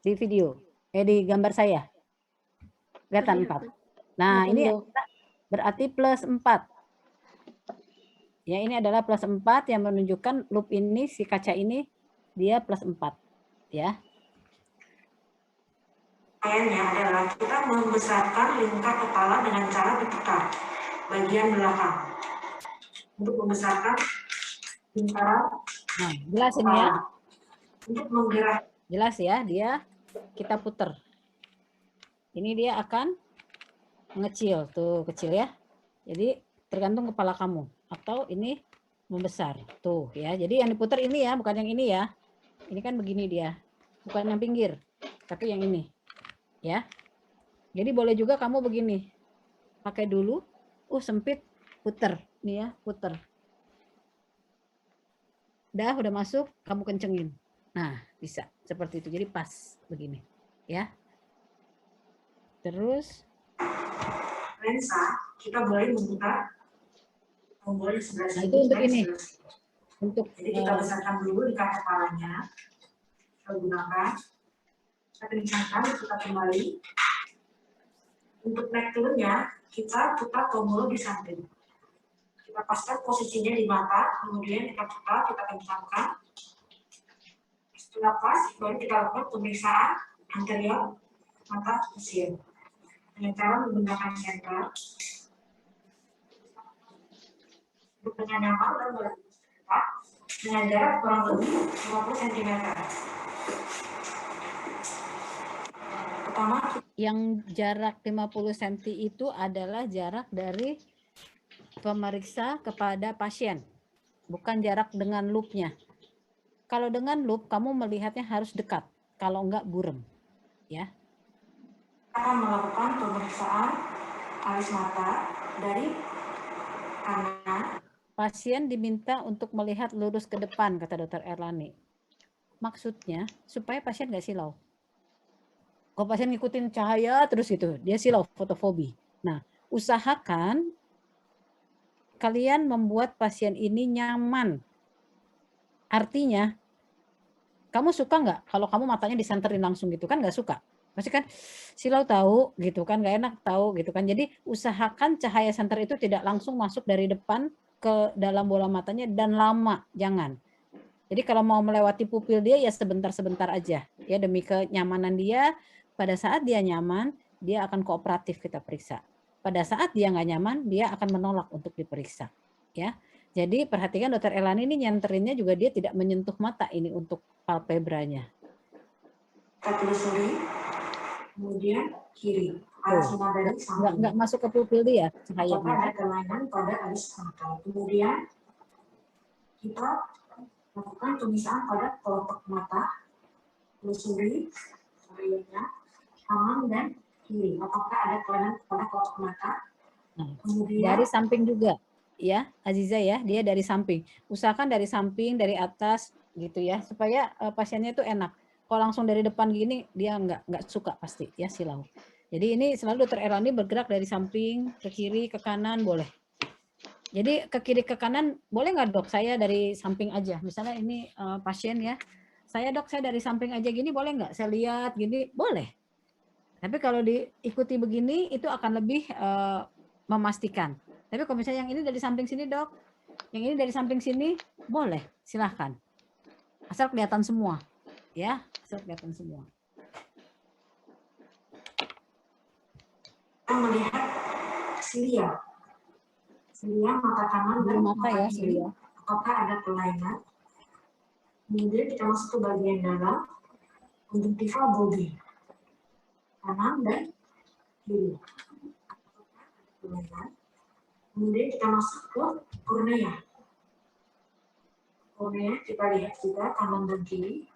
di video, di gambar saya. Kelihatan 4. Nah, ini berarti plus 4. Ya, ini adalah plus 4 yang menunjukkan loop ini, si kaca ini, dia plus 4. Ya. Pertanyaannya adalah kita membesarkan lingkar kepala dengan cara diputar bagian belakang. Untuk membesarkan lingkaran jelas ini ya. Untuk menggerak. Jelas ya, dia kita putar. Ini dia akan mengecil, tuh kecil ya. Jadi tergantung kepala kamu. Atau ini membesar, tuh ya. Jadi yang diputar ini ya, bukan yang ini ya. Ini kan begini dia, bukan yang pinggir, tapi yang ini, ya. Jadi boleh juga kamu begini, pakai dulu, sempit, puter, nih ya, puter. Udah masuk, kamu kencengin. Nah, bisa seperti itu. Jadi pas begini, ya. Terus lensa, kita boleh membuka tombol di sebelah sini. Nah, itu untuk ini. Untuk jadi kita besarkan dulu di kepalanya. Kita gunakan. Kita kencangkan, kita kembali. Untuk naik turunnya, kita putar tombol di samping. Kita paskan posisinya di mata, kemudian kita putar, kita kencangkan. Setelah pas, baru kita lakukan pemeriksaan anterior mata pasien. Dengan cara menggunakan senter. Dengan nyaman dan berdekat dengan jarak kurang lebih 50 cm. Pertama, yang jarak 50 cm itu adalah jarak dari pemeriksa kepada pasien, bukan jarak dengan loopnya. Kalau dengan loop, kamu melihatnya harus dekat, kalau enggak burem, ya. Akan melakukan pemeriksaan alis mata dari kanan. Pasien diminta untuk melihat lurus ke depan, kata Dokter Erlani. Maksudnya supaya pasien nggak silau. Kalau pasien ngikutin cahaya terus gitu, dia silau, fotofobi. Nah, usahakan kalian membuat pasien ini nyaman. Artinya, kamu suka nggak kalau kamu matanya disenterin langsung gitu kan? Nggak suka. Pasti kan silau tahu gitu kan, nggak enak tahu gitu kan. Jadi usahakan cahaya senter itu tidak langsung masuk dari depan ke dalam bola matanya dan lama, jangan. Jadi kalau mau melewati pupil dia ya sebentar-sebentar aja ya demi kenyamanan dia. Pada saat dia nyaman, dia akan kooperatif kita periksa. Pada saat dia nggak nyaman, dia akan menolak untuk diperiksa. Ya, jadi perhatikan Dokter Elani ini nyenterinnya juga dia tidak menyentuh mata ini untuk palpebranya. Kita telusuri, kemudian kiri. Nggak masuk ke pupil dia cahayanya. Apakah ada kelainan pada alis mata. Kemudian kita lakukan pemisahan pada kelopak mata, telusuri cahayanya, kanan dan kiri. Apakah ada kelainan pada kelopak mata? Kemudian dari samping juga, ya Aziza ya, dia dari samping. Usahakan dari samping, dari atas gitu ya, supaya pasiennya itu enak. Kalau langsung dari depan gini, dia nggak suka pasti ya silau. Jadi ini selalu Dokter Erlani bergerak dari samping ke kiri ke kanan boleh. Jadi ke kiri ke kanan boleh nggak dok? Saya dari samping aja. Misalnya ini pasien ya, saya dok saya dari samping aja gini boleh nggak? Saya lihat gini boleh. Tapi kalau diikuti begini itu akan lebih memastikan. Tapi kalau misalnya yang ini dari samping sini dok, yang ini dari samping sini boleh, silahkan. Asal kelihatan semua, ya, asal kelihatan semua. Kita melihat silia. Silia mata kanan dan mata ya, kiri. Apakah ada kelainan? Kemudian kita masuk ke bagian dalam, conjunctiva bulbi. Kanan dan kiri. Kemudian kita masuk ke kornea. Kornea kita lihat juga kanan dan kiri.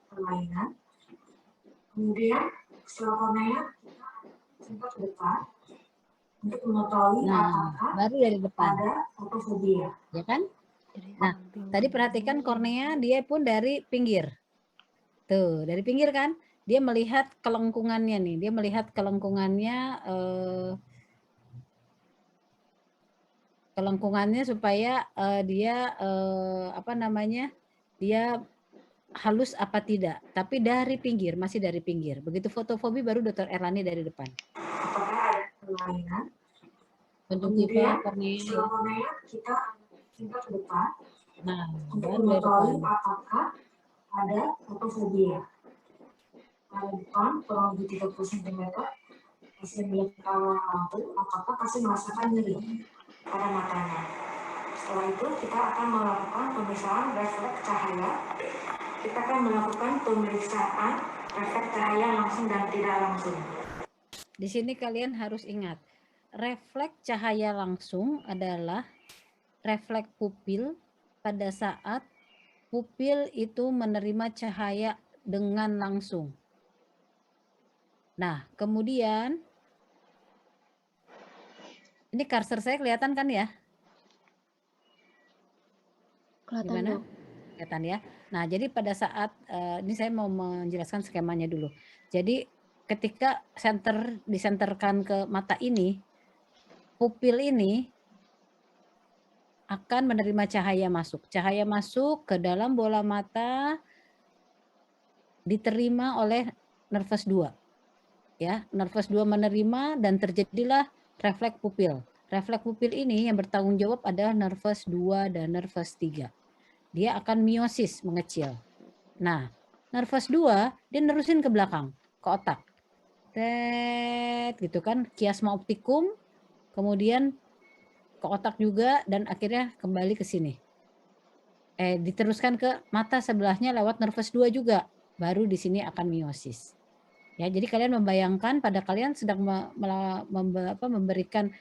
Kelainan. Kemudian setelah kornea kita sempat ke depan untuk mengetahui apakah baru dari depan ada fotofobia. Ya kan? Nah, tadi perhatikan kornea dia pun dari pinggir. Tuh, dari pinggir kan? Dia melihat kelengkungannya nih. Dia melihat kelengkungannya supaya dia apa namanya? Dia halus apa tidak, tapi dari pinggir, masih dari pinggir. Begitu fotofobi baru Dr. Erlani dari depan. Apakah ada kelainan? Kemudian setelah kornea kita tingkat ke depan. Nah, untuk baru dari mengetahui depan. apakah ada fotofobia. Pada depan kurang lebih 30 cm, pasien melihat kawah lampu, apakah pasien merasakan nyeri pada matanya. Setelah itu kita akan melakukan pemeriksaan refleks cahaya. Kita akan melakukan pemeriksaan refleks cahaya langsung dan tidak langsung. Di sini kalian harus ingat, refleks cahaya langsung adalah refleks pupil pada saat pupil itu menerima cahaya dengan langsung. Nah, kemudian ini cursor saya kelihatan kan ya? Kelihatan, Gimana? Dok. Kelihatan ya. Nah, jadi pada saat ini saya mau menjelaskan skemanya dulu. Jadi ketika disenterkan ke mata ini, pupil ini akan menerima cahaya masuk. Cahaya masuk ke dalam bola mata diterima oleh nervus 2. Ya, nervus 2 menerima dan terjadilah refleks pupil. Refleks pupil ini yang bertanggung jawab adalah nervus 2 dan nervus 3. Dia akan miosis, mengecil. Nah, nervus 2 dia nerusin ke belakang, ke otak. Gitu kan, kiasma optikum, kemudian ke otak juga dan akhirnya kembali ke sini. Diteruskan ke mata sebelahnya lewat nervus 2 juga. Baru di sini akan miosis. Ya, jadi kalian membayangkan pada kalian sedang memberikan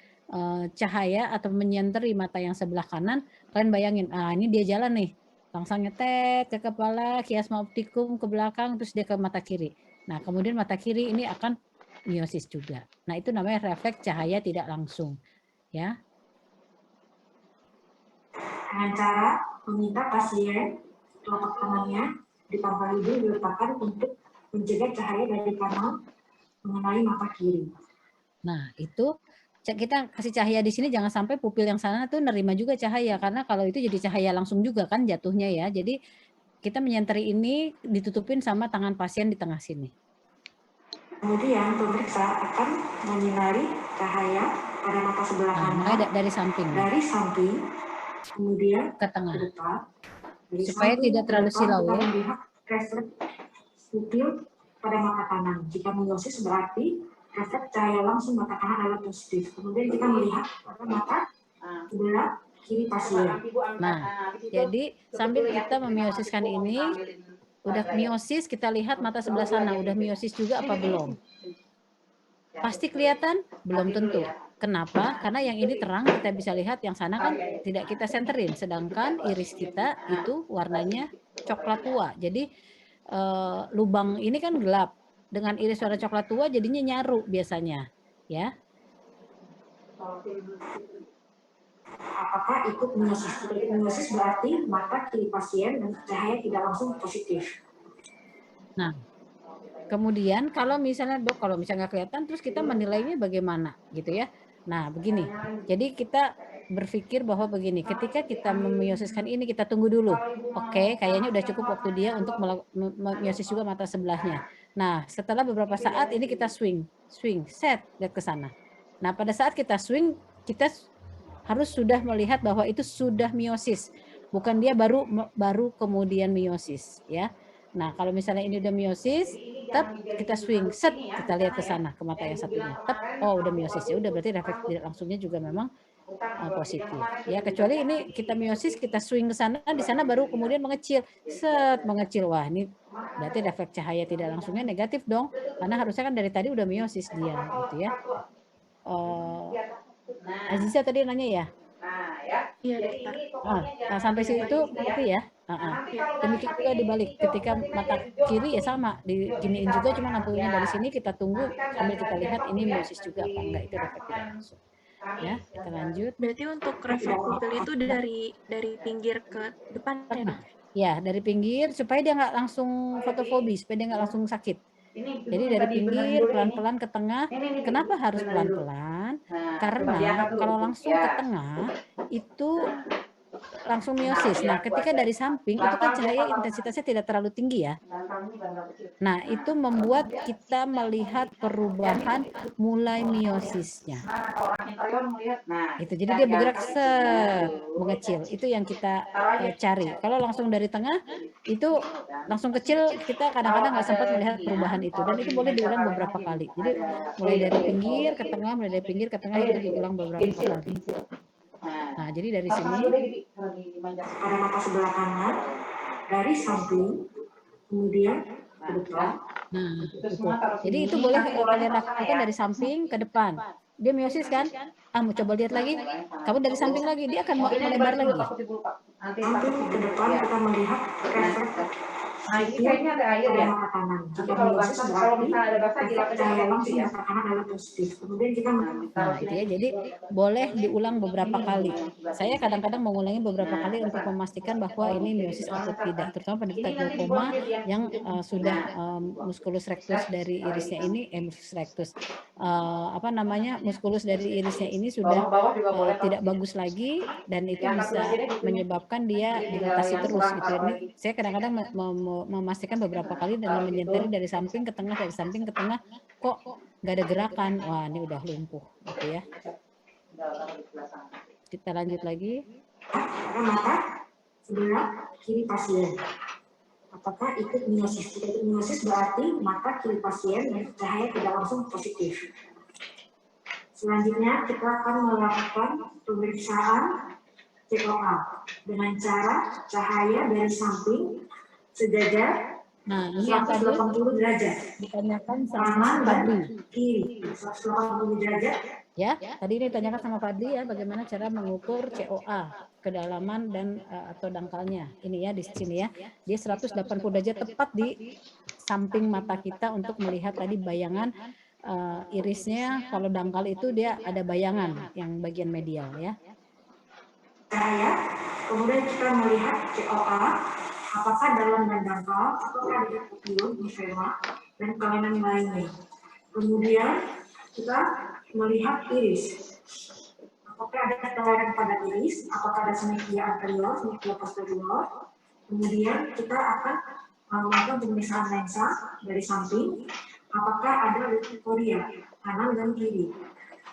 cahaya atau menyenteri mata yang sebelah kanan, kalian bayangin, ini dia jalan nih, langsung nyetet ke kepala, kiasma optikum ke belakang, terus dia ke mata kiri. Nah, kemudian mata kiri ini akan miosis juga. Nah, itu namanya refleks cahaya tidak langsung. Ya. Dengan cara meminta pasien telapak tangannya di pangkal hidung diletakkan untuk mencegah cahaya dari kanan mengenai mata kiri. Nah, itu kita kasih cahaya di sini jangan sampai pupil yang sana tuh nerima juga cahaya, karena kalau itu jadi cahaya langsung juga kan jatuhnya ya. Jadi kita menyenteri ini ditutupin sama tangan pasien di tengah sini. Kemudian pemeriksa akan menyinari cahaya pada mata sebelah kanan dari samping. Dari samping, kemudian ke tengah. Ke depan. Supaya tidak terlalu silau ya. Kita melihat refleks pupil pada mata kanan. Jika miosis berarti refleks cahaya langsung mata kanan adalah positif. Kemudian kita melihat pada mata sebelah kiri pasien. Nah, jadi sambil kita memiosiskan ini, udah miosis kita lihat mata sebelah sana, udah miosis juga apa belum? Pasti kelihatan? Belum tentu. Kenapa? Karena yang ini terang kita bisa lihat, yang sana kan tidak kita senterin, sedangkan iris kita itu warnanya coklat tua. Jadi lubang ini kan gelap. Dengan iris warna coklat tua jadinya nyaru biasanya, ya. Apakah ikut miosis? Tidak ikut miosis berarti mata kiri pasien dan cahaya tidak langsung positif. Nah, kemudian kalau misalnya dok, kalau misalnya nggak kelihatan, terus kita menilainya bagaimana gitu ya. Nah begini, jadi kita berpikir bahwa begini, ketika kita memiosiskan ini kita tunggu dulu. Oke, kayaknya udah cukup waktu dia untuk memiosis juga mata sebelahnya. Nah setelah beberapa saat ini kita swing, set, lihat ke sana. Nah pada saat kita swing, kita harus sudah melihat bahwa itu sudah miosis, bukan dia baru kemudian miosis ya. Nah kalau misalnya ini udah miosis, kita swing, set, kita lihat ke sana ke mata yang satunya, oh udah miosis, ya udah berarti refleks tidak langsungnya juga memang positif ya, kecuali ini kita miosis, kita swing ke sana, di sana baru kemudian mengecil, set, mengecil, wah ini berarti refleks cahaya tidak langsungnya negatif dong, karena harusnya kan dari tadi udah miosis dia gitu ya. Aziza tadi nanya ya. Iya, dokter. Nah, sampai situ mengerti ya. Demikian juga dibalik, ketika mata kiri ya sama, diginiin juga, cuma lampunya dari sini kita tunggu sambil kita lihat ini miosis juga apa enggak, itu refleks tidak langsung. Ya, kita lanjut. Berarti untuk refleks pupil itu dari pinggir ke depan ya, dok? Ya, dari pinggir supaya dia nggak langsung fotofobi, supaya dia nggak langsung sakit. Jadi dari pinggir pelan-pelan ke tengah. Kenapa harus pelan-pelan? Karena kalau langsung ke tengah itu langsung miosis. Nah, ketika dari samping itu kan cahaya intensitasnya tidak terlalu tinggi ya. Nah, itu membuat kita melihat perubahan mulai miosisnya. Itu jadi dia bergerak mengecil. Itu yang kita cari. Kalau langsung dari tengah itu langsung kecil, kita kadang-kadang nggak sempat melihat perubahan itu. Dan itu boleh diulang beberapa kali. Jadi mulai dari pinggir ke tengah, mulai dari pinggir ke tengah itu diulang beberapa kali. Nah, jadi dari sini pada mata sebelah kanan, dari samping, kemudian ke depan. Nah, gitu. Jadi itu boleh kalian lakukan dari samping ke depan. Dia miosis kan? Mau coba lihat lagi. Kamu dari samping lagi, dia akan melebar lagi. Samping ke depan kita melihat refleks ini ada air ya. mata kanan. Jika Kalau miosis berarti cahaya langsung mata kanan adalah positif. Kemudian kita Nah, itu ya. Jadi boleh diulang beberapa kali. Saya kadang-kadang mengulangi beberapa kali untuk memastikan bahwa ini miosis atau tidak. Terutama penderita glaukoma yang sudah musculus rectus dari irisnya ini, musculus rectus, musculus dari irisnya ini sudah tidak bagus lagi dan itu bisa menyebabkan dia dilatasi terus gitu. Ini saya kadang-kadang memastikan beberapa kali dengan menyentari dari samping ke tengah, dari samping ke tengah, kok nggak ada gerakan. Wah, ini udah lumpuh gitu ya. Kita lanjut lagi. pada mata sebelah kiri pasien. Apakah ikut miosis? Jika ikut miosis berarti mata kiri pasien cahaya tidak langsung positif. Selanjutnya kita akan melakukan pemeriksaan COA dengan cara cahaya dari samping sejajar Nah, ini yang tadi 180 derajat. ditanyakan sama Kanan dan Fadli. kiri 180 derajat. Ya, tadi ini ditanyakan sama Fadli ya, bagaimana cara mengukur COA, kedalaman dan atau dangkalnya. Ini ya di sini ya. Dia 180 derajat tepat di samping mata kita untuk melihat tadi bayangan irisnya. Kalau dangkal itu dia ada bayangan yang bagian medial ya. Cahaya, kemudian kita melihat COA, apakah dalam dan dangkal, apakah ada pupil, emfisema, dan kelainan lainnya. Kemudian kita melihat iris, apakah ada kelainan pada iris, apakah ada simetria anterior, simetria posterior. Kemudian kita akan melakukan pemeriksaan lensa dari samping, apakah ada leukokoria kanan dan kiri.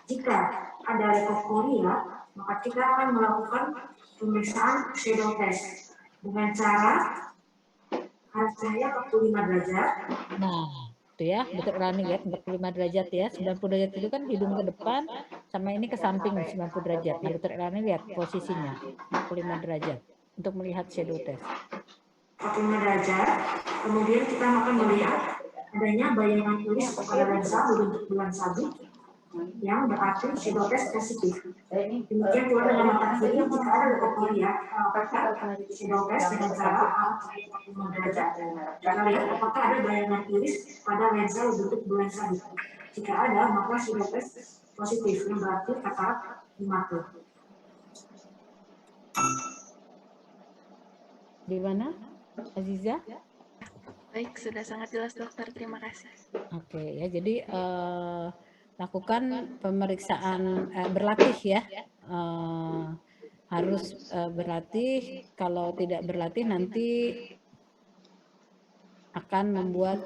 Jika ada leukokoria, maka kita akan melakukan pemeriksaan shadow test dengan cara arah cahaya 45 derajat. Nah, itu ya, betul running ya, 45 derajat ya. 90 derajat itu kan hidung ke depan sama ini ke samping 90 derajat. Nah, Dr. Erlani lihat posisinya 45 derajat untuk melihat shadow test. 45 derajat, kemudian kita akan melihat adanya bayangan iris pada lensa berbentuk bulan sabit yang berarti shadow test positif. Demikian pula dengan mata kiri, jika ada leukokoria, apakah shadow test dengan cara arah cahaya 45 derajat. Kita lihat apakah ada bayangan iris pada lensa berbentuk bulan sabit. Jika ada, maka shadow test positif, yang berarti katarak di mata. Di mana, Aziza? Baik, sudah sangat jelas dokter. Terima kasih. Oke ya, jadi lakukan pemeriksaan berlatih ya. Harus berlatih. Kalau tidak berlatih nanti akan membuat